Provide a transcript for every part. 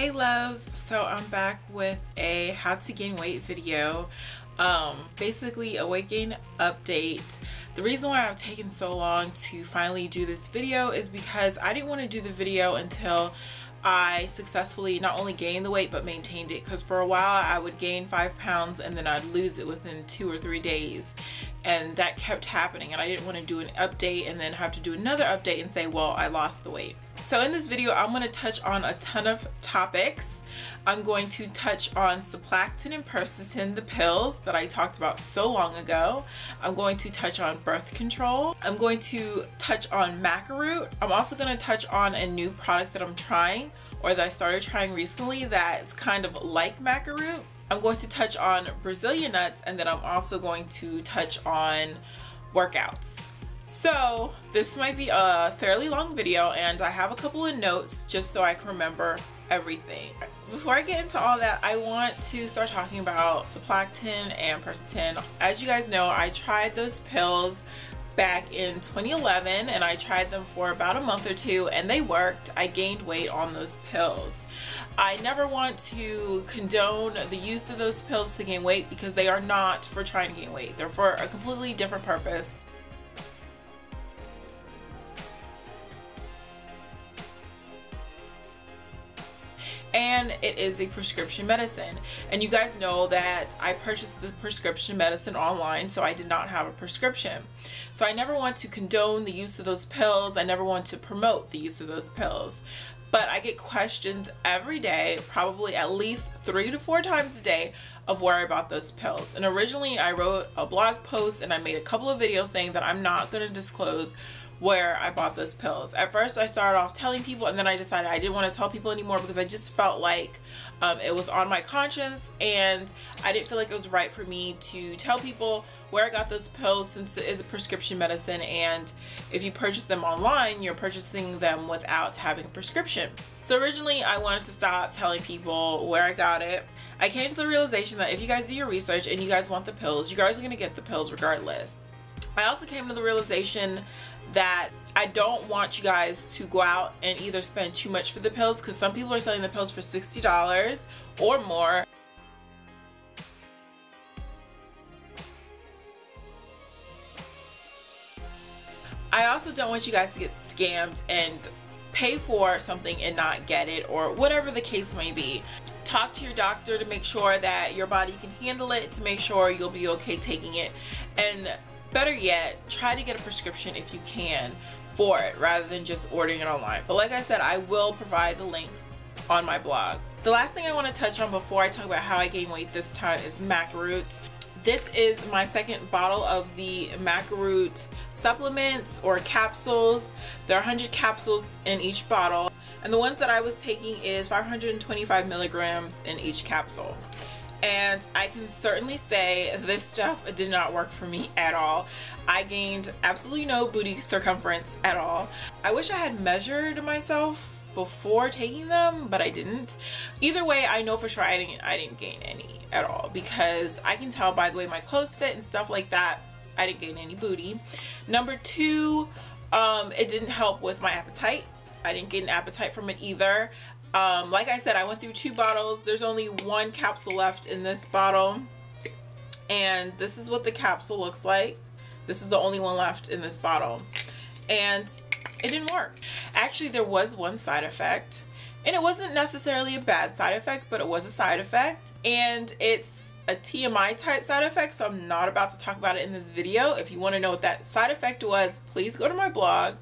Hey loves, so I'm back with a how to gain weight video, basically a weight gain update. The reason why I've taken so long to finally do this video is because I didn't want to do the video until I successfully not only gained the weight but maintained it, because for a while I would gain 5 pounds and then I'd lose it within 2 or 3 days, and that kept happening, and I didn't want to do an update and then have to do another update and say, well, I lost the weight. So in this video I'm going to touch on a ton of topics. I'm going to touch on Saplactin and Persitin, the pills that I talked about so long ago. I'm going to touch on birth control. I'm going to touch on Maca. I'm also going to touch on a new product that I'm trying, or that I started trying recently, that's kind of like Maca. I'm going to touch on Brazilian nuts, and then I'm also going to touch on workouts. So this might be a fairly long video, and I have a couple of notes just so I can remember everything. Before I get into all that, I want to start talking about Saplactin and Persitin. As you guys know, I tried those pills back in 2011, and I tried them for about a month or two, and they worked. I gained weight on those pills. I never want to condone the use of those pills to gain weight, because they are not for trying to gain weight. They're for a completely different purpose. And it is a prescription medicine, and you guys know that I purchased the prescription medicine online, so I did not have a prescription. So I never want to condone the use of those pills. I never want to promote the use of those pills, but I get questions every day, probably at least 3 to 4 times a day, of where I bought those pills. And originally I wrote a blog post and I made a couple of videos saying that I'm not going to disclose where I bought those pills. At first I started off telling people, and then I decided I didn't want to tell people anymore, because I just felt like it was on my conscience, and I didn't feel like it was right for me to tell people where I got those pills, since it is a prescription medicine, and if you purchase them online, you're purchasing them without having a prescription. So originally I wanted to stop telling people where I got it. I came to the realization that if you guys do your research and you guys want the pills, you guys are going to get the pills regardless. I also came to the realization that I don't want you guys to go out and either spend too much for the pills, because some people are selling the pills for $60 or more. I also don't want you guys to get scammed and pay for something and not get it, or whatever the case may be. Talk to your doctor to make sure that your body can handle it, to make sure you'll be okay taking it, and better yet, try to get a prescription if you can for it, rather than just ordering it online. But like I said, I will provide the link on my blog. The last thing I want to touch on before I talk about how I gain weight this time is Maca. This is my second bottle of the Maca supplements or capsules. There are 100 capsules in each bottle, and the ones that I was taking is 525 milligrams in each capsule. And I can certainly say this stuff did not work for me at all. I gained absolutely no booty circumference at all. I wish I had measured myself before taking them, but I didn't. Either way, I know for sure I didn't gain any at all, because I can tell by the way my clothes fit and stuff like that. I didn't gain any booty. Number 2, it didn't help with my appetite. I didn't get an appetite from it either. Like I said, I went through 2 bottles. There's only 1 capsule left in this bottle, and this is what the capsule looks like. This is the only one left in this bottle, and it didn't work. Actually, there was one side effect, and it wasn't necessarily a bad side effect, but it was a side effect, and it's a TMI type side effect, so I'm not about to talk about it in this video. If you want to know what that side effect was, please go to my blog.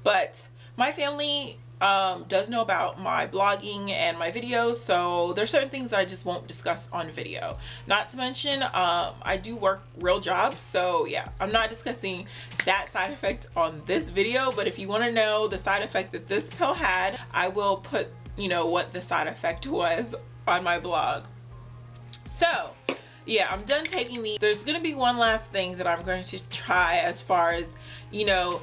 But my family does know about my blogging and my videos, so there's certain things that I just won't discuss on video. Not to mention, I do work real jobs, so yeah, I'm not discussing that side effect on this video. But if you want to know the side effect that this pill had, I will put, you know, what the side effect was on my blog. So yeah, I'm done taking these. There's gonna be one last thing that I'm going to try, as far as, you know,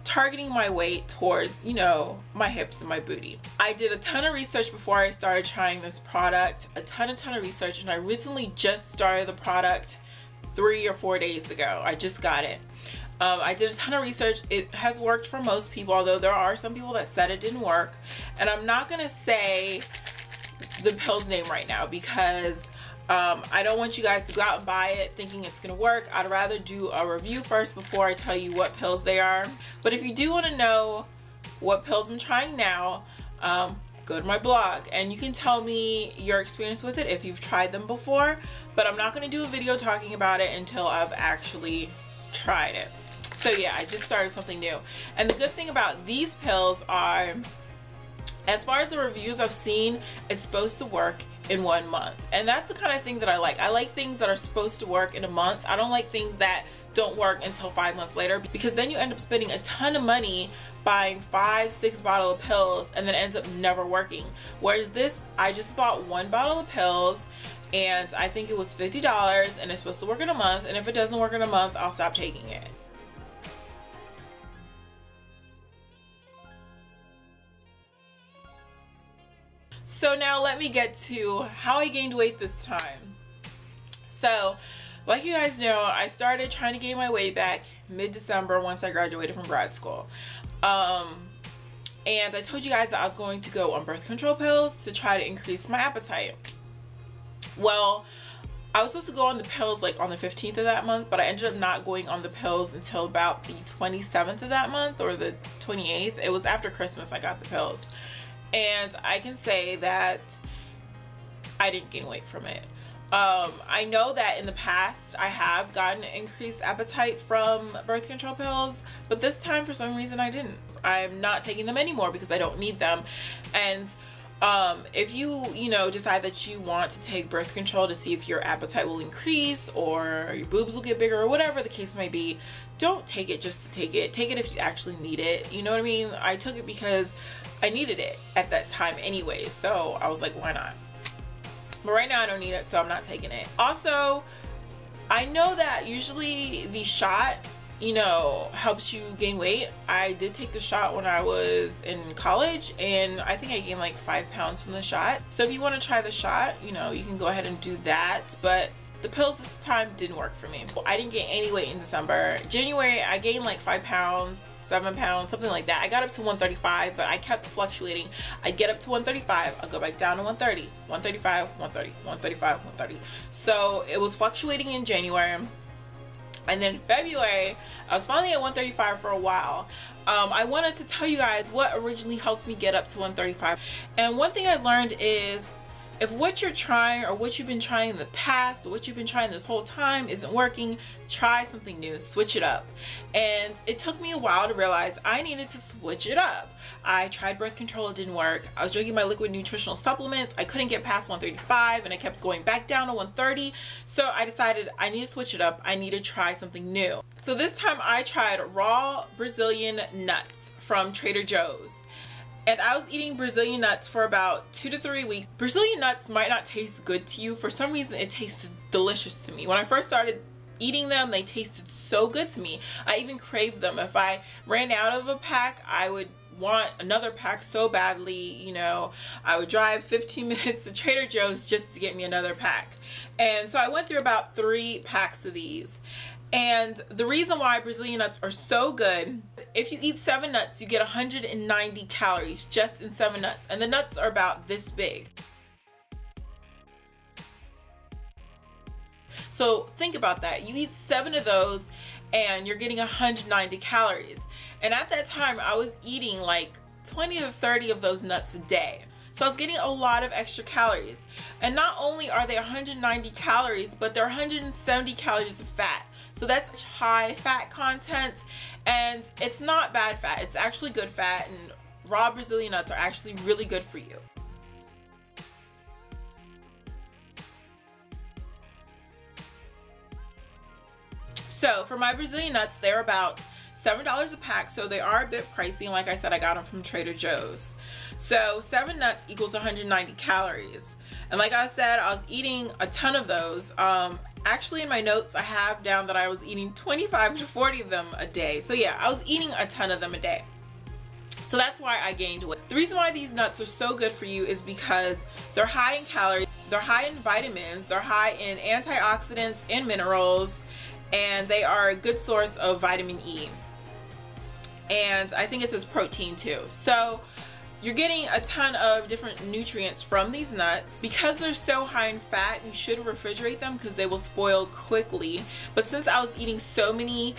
targeting my weight towards, you know, my hips and my booty. I did a ton of research before I started trying this product, a ton of research, and I recently just started the product 3 or 4 days ago. I just got it. I did a ton of research. It has worked for most people, although there are some people that said it didn't work. And I'm not gonna say the pill's name right now because I don't want you guys to go out and buy it thinking it's gonna work. I'd rather do a review first before I tell you what pills they are. But if you do want to know what pills I'm trying now, go to my blog and you can tell me your experience with it if you've tried them before. But I'm not going to do a video talking about it until I've actually tried it. So yeah, I just started something new. And the good thing about these pills are, as far as the reviews I've seen, it's supposed to work in 1 month. And that's the kind of thing that I like. I like things that are supposed to work in a month. I don't like things that don't work until 5 months later, because then you end up spending a ton of money buying 5-6 bottles of pills and then it ends up never working. Whereas this, I just bought 1 bottle of pills and I think it was $50 and it's supposed to work in a month, and if it doesn't work in a month, I'll stop taking it. So now let me get to how I gained weight this time. So like you guys know, I started trying to gain my weight back mid-December once I graduated from grad school. And I told you guys that I was going to go on birth control pills to try to increase my appetite. Well, I was supposed to go on the pills like on the 15th of that month, but I ended up not going on the pills until about the 27th of that month or the 28th. It was after Christmas I got the pills. And I can say that I didn't gain weight from it. I know that in the past I have gotten increased appetite from birth control pills, but this time for some reason I didn't. I'm not taking them anymore because I don't need them. And if you decide that you want to take birth control to see if your appetite will increase or your boobs will get bigger or whatever the case may be, don't take it just to take it. Take it if you actually need it. You know what I mean? I took it because I needed it at that time anyway, so I was like, why not? But right now I don't need it, so I'm not taking it. Also, I know that usually the shot, helps you gain weight. I did take the shot when I was in college, and I think I gained like 5 pounds from the shot. So if you want to try the shot, you can go ahead and do that. But the pills this time didn't work for me. I didn't gain any weight in December. January, I gained like 5 pounds. 7 pounds, something like that. I got up to 135, but I kept fluctuating. I'd get up to 135, I'll go back down to 130, 135, 130, 135, 130. So it was fluctuating in January. And then February, I was finally at 135 for a while. I wanted to tell you guys what originally helped me get up to 135. And one thing I learned is, if what you're trying or what you've been trying in the past or what you've been trying this whole time isn't working, try something new, switch it up. And it took me a while to realize I needed to switch it up. I tried birth control, it didn't work. I was drinking my liquid nutritional supplements, I couldn't get past 135 and I kept going back down to 130. So I decided I need to switch it up, I need to try something new. So this time I tried raw Brazilian nuts from Trader Joe's. And I was eating Brazilian nuts for about 2 to 3 weeks. Brazilian nuts might not taste good to you. For some reason, it tasted delicious to me. When I first started eating them, they tasted so good to me. I even craved them. If I ran out of a pack, I would want another pack so badly. I would drive 15 minutes to Trader Joe's just to get me another pack. And so I went through about 3 packs of these. And the reason why Brazilian nuts are so good, if you eat 7 nuts, you get 190 calories just in 7 nuts. And the nuts are about this big. So think about that. You eat 7 of those and you're getting 190 calories. And at that time, I was eating like 20 to 30 of those nuts a day. So I was getting a lot of extra calories. And not only are they 190 calories, but they're 170 calories of fat. So that's high fat content, and it's not bad fat. It's actually good fat, and raw Brazilian nuts are actually really good for you. So for my Brazilian nuts, they're about $7 a pack, so they are a bit pricey, and like I said, I got them from Trader Joe's. So 7 nuts equals 190 calories. And like I said, I was eating a ton of those. Actually, in my notes, I have down that I was eating 25 to 40 of them a day. So yeah, I was eating a ton of them a day. So that's why I gained weight. The reason why these nuts are so good for you is because they're high in calories, they're high in vitamins, they're high in antioxidants and minerals, and they are a good source of vitamin E. And I think it says protein too. So You're getting a ton of different nutrients from these nuts. Because they're so high in fat, you should refrigerate them because they will spoil quickly. But since I was eating so many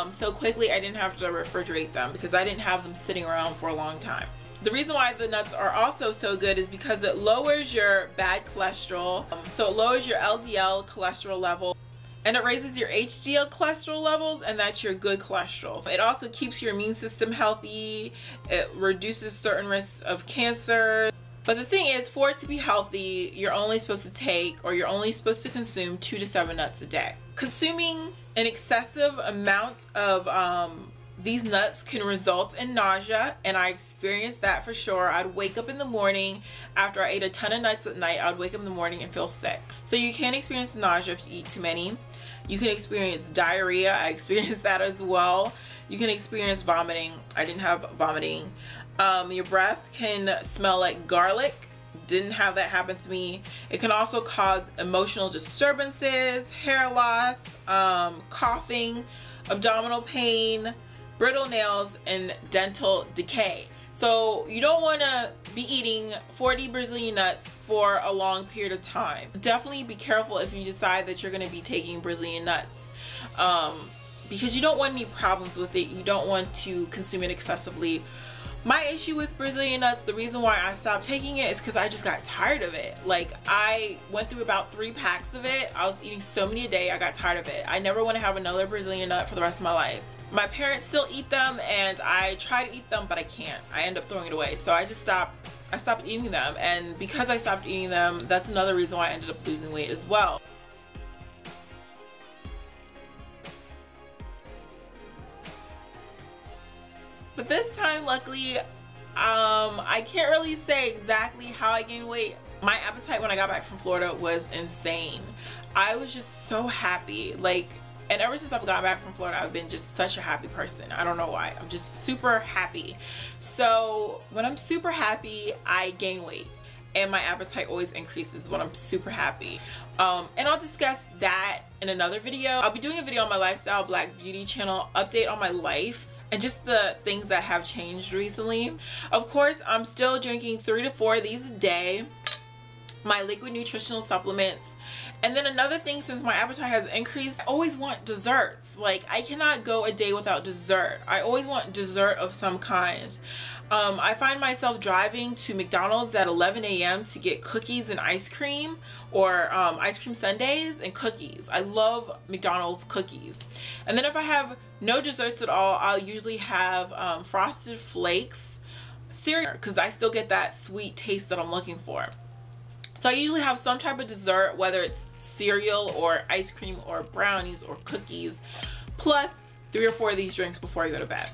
so quickly, I didn't have to refrigerate them because I didn't have them sitting around for a long time. The reason why the nuts are also so good is because it lowers your bad cholesterol. So it lowers your LDL cholesterol level. And it raises your HDL cholesterol levels, and that's your good cholesterol. It also keeps your immune system healthy. It reduces certain risks of cancer. But the thing is, for it to be healthy, you're only supposed to take, or you're only supposed to consume 2 to 7 nuts a day. Consuming an excessive amount of these nuts can result in nausea, and I experienced that for sure. I'd wake up in the morning after I ate a ton of nuts at night. I'd wake up in the morning and feel sick. So you can experience nausea if you eat too many. You can experience diarrhea. I experienced that as well. You can experience vomiting. I didn't have vomiting. Your breath can smell like garlic. Didn't have that happen to me. It can also cause emotional disturbances, hair loss, coughing, abdominal pain, brittle nails, and dental decay. So you don't want to be eating 40 Brazilian nuts for a long period of time. Definitely be careful if you decide that you're going to be taking Brazilian nuts, because you don't want any problems with it. You don't want to consume it excessively. My issue with Brazilian nuts, the reason why I stopped taking it is because I just got tired of it. Like, I went through about 3 packs of it. I was eating so many a day, I got tired of it. I never want to have another Brazilian nut for the rest of my life. My parents still eat them, and I try to eat them, but I can't. I end up throwing it away. So I stopped eating them, and because I stopped eating them, that's another reason why I ended up losing weight as well. But this time, luckily, I can't really say exactly how I gained weight. My appetite when I got back from Florida was insane. I was just so happy. And ever since I've gotten back from Florida, I've been just such a happy person. I don't know why. I'm just super happy. So when I'm super happy, I gain weight. And my appetite always increases when I'm super happy. And I'll discuss that in another video. I'll be doing a video on my Lifestyle Black Beauty channel, update on my life, and just the things that have changed recently. Of course, I'm still drinking 3 to 4 of these a day. My liquid nutritional supplements. And then another thing, since my appetite has increased, I always want desserts. Like, I cannot go a day without dessert. I always want dessert of some kind. I find myself driving to McDonald's at 11 a.m. to get cookies and ice cream, or ice cream sundaes and cookies. I love McDonald's cookies. And then if I have no desserts at all, I'll usually have Frosted Flakes cereal, because I still get that sweet taste that I'm looking for. So I usually have some type of dessert, whether it's cereal or ice cream or brownies or cookies, plus 3 or 4 of these drinks before I go to bed.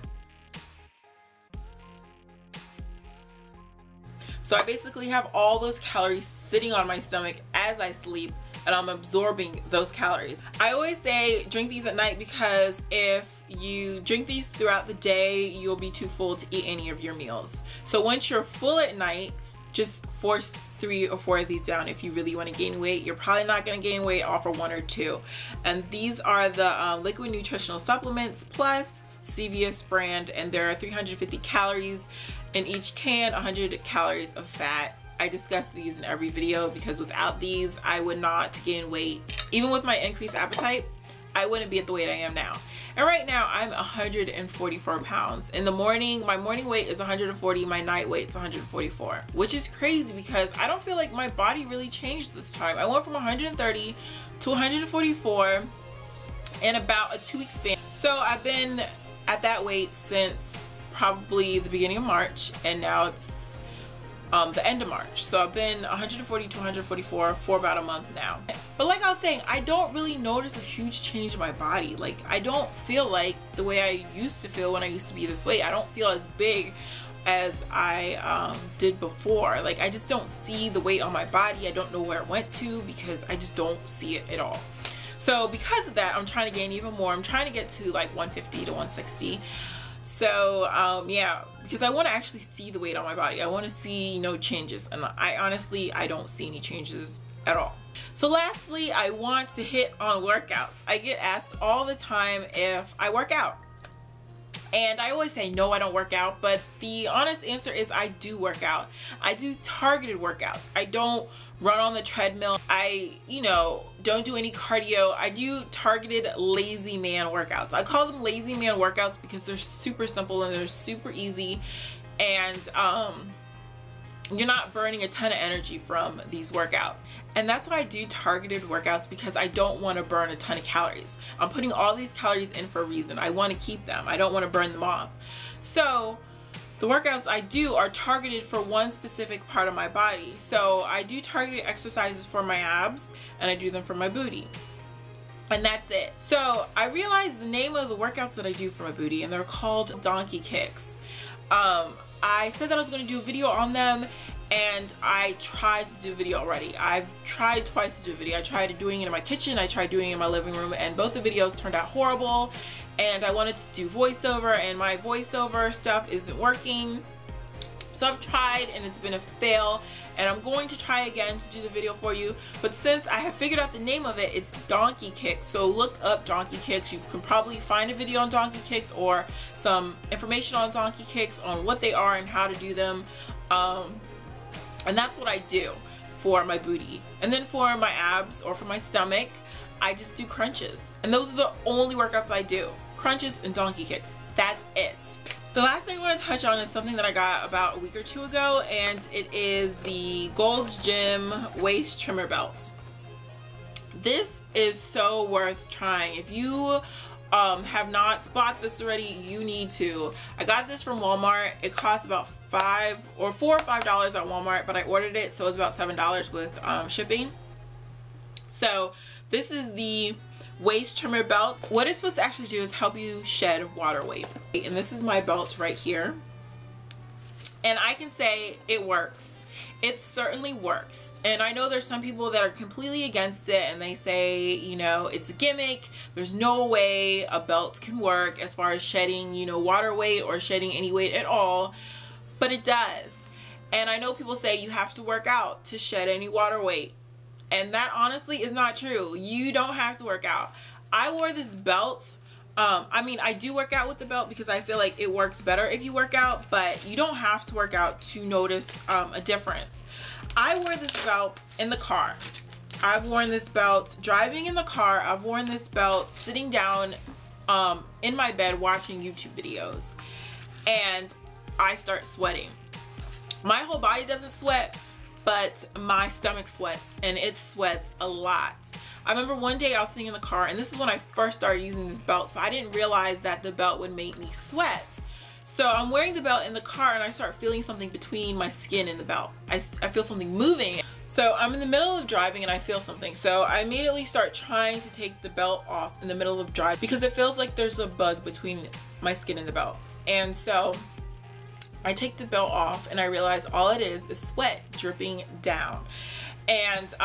So I basically have all those calories sitting on my stomach as I sleep, and I'm absorbing those calories. I always say drink these at night, because if you drink these throughout the day, you'll be too full to eat any of your meals. So once you're full at night, just force 3 or 4 of these down. If you really want to gain weight, you're probably not going to gain weight off of 1 or 2. And these are the liquid nutritional supplements plus CVS brand, and there are 350 calories in each can, 100 calories of fat. I discuss these in every video, because without these, I would not gain weight. Even with my increased appetite, I wouldn't be at the weight I am now. And right now I'm 144 pounds. In the morning, my morning weight is 140, my night weight is 144, which is crazy because I don't feel like my body really changed this time. I went from 130 to 144 in about a 2-week span. So I've been at that weight since probably the beginning of March, and now it's the end of March. So I've been 140 to 144 for about a month now. But like I was saying, I don't really notice a huge change in my body. Like, I don't feel like the way I used to feel when I used to be this weight. I don't feel as big as I did before. Like, I just don't see the weight on my body. I don't know where it went to, because I just don't see it at all. So because of that, I'm trying to gain even more. I'm trying to get to like 150 to 160. So yeah, because I want to actually see the weight on my body. I want to see no changes, and I honestly don't see any changes at all. So lastly, I want to hit on workouts. I get asked all the time if I work out, And I always say, no, I don't work out, but the honest answer is I do work out. I do targeted workouts. I don't run on the treadmill. I, don't do any cardio. I do targeted lazy man workouts. I call them lazy man workouts because they're super simple and they're super easy, and you're not burning a ton of energy from these workouts. And that's why I do targeted workouts, because I don't want to burn a ton of calories. I'm putting all these calories in for a reason. I want to keep them. I don't want to burn them off. So the workouts I do are targeted for one specific part of my body. So I do targeted exercises for my abs, and I do them for my booty. And that's it. So I realized the name of the workouts that I do for my booty, and they're called donkey kicks. I said that I was going to do a video on them, and I tried to do a video already. I've tried twice to do a video. I tried doing it in my kitchen, I tried doing it in my living room, and both the videos turned out horrible. And I wanted to do voiceover, and my voiceover stuff isn't working. So I've tried, and it's been a fail, and I'm going to try again to do the video for you. But since I have figured out the name of it, it's donkey kicks. So look up donkey kicks. You can probably find a video on donkey kicks or some information on donkey kicks, on what they are and how to do them. And that's what I do for my booty. And then for my abs or for my stomach, I just do crunches. And those are the only workouts I do. Crunches and donkey kicks. That's it. The last thing I want to touch on is something that I got about a week or two ago, and it is the Gold's Gym waist trimmer belt. This is so worth trying. If you have not bought this already, you need to. I got this from Walmart. It costs about $4 or $5 at Walmart, but I ordered it, so it's about $7 with shipping. So this is the waist trimmer belt. What it's supposed to actually do is help you shed water weight. And this is my belt right here. And I can say it works. It certainly works. And I know there's some people that are completely against it, and they say, it's a gimmick. There's no way a belt can work as far as shedding, water weight or shedding any weight at all. But it does. And I know people say you have to work out to shed any water weight. And that honestly is not true. You don't have to work out. I wore this belt. I do work out with the belt because I feel like it works better if you work out, but you don't have to work out to notice a difference. I wore this belt in the car. I've worn this belt driving in the car. I've worn this belt sitting down in my bed watching YouTube videos. And I start sweating. My whole body doesn't sweat, but my stomach sweats, and it sweats a lot. I remember one day I was sitting in the car, and this is when I first started using this belt, so I didn't realize that the belt would make me sweat. So I'm wearing the belt in the car, and I start feeling something between my skin and the belt. I feel something moving. So I'm in the middle of driving and I feel something. So I immediately start trying to take the belt off in the middle of driving because it feels like there's a bug between my skin and the belt. And so I take the belt off, and I realize all it is sweat dripping down. And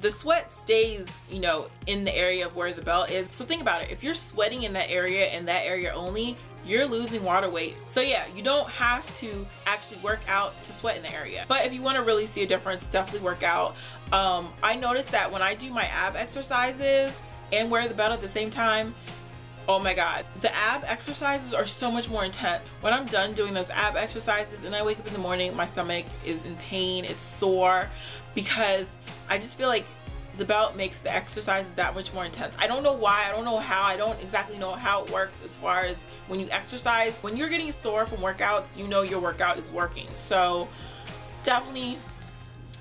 the sweat stays, in the area of where the belt is. So think about it. If you're sweating in that area and that area only, you're losing water weight. So yeah, you don't have to actually work out to sweat in the area. But if you want to really see a difference, definitely work out. I noticed that when I do my ab exercises and wear the belt at the same time, oh my god, the ab exercises are so much more intense. When I'm done doing those ab exercises and I wake up in the morning, my stomach is in pain, it's sore, because I just feel like the belt makes the exercises that much more intense. I don't know why, I don't know how, I don't exactly know how it works as far as when you exercise. When you're getting sore from workouts, your workout is working. So definitely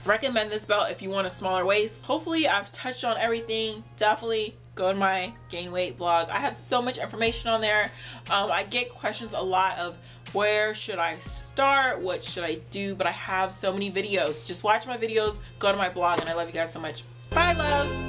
recommend this belt if you want a smaller waist. Hopefully I've touched on everything. Definitely go to my gain weight blog. I have so much information on there. I get questions a lot of where should I start, what should I do, but I have so many videos. Just watch my videos, go to my blog, and I love you guys so much. Bye, love.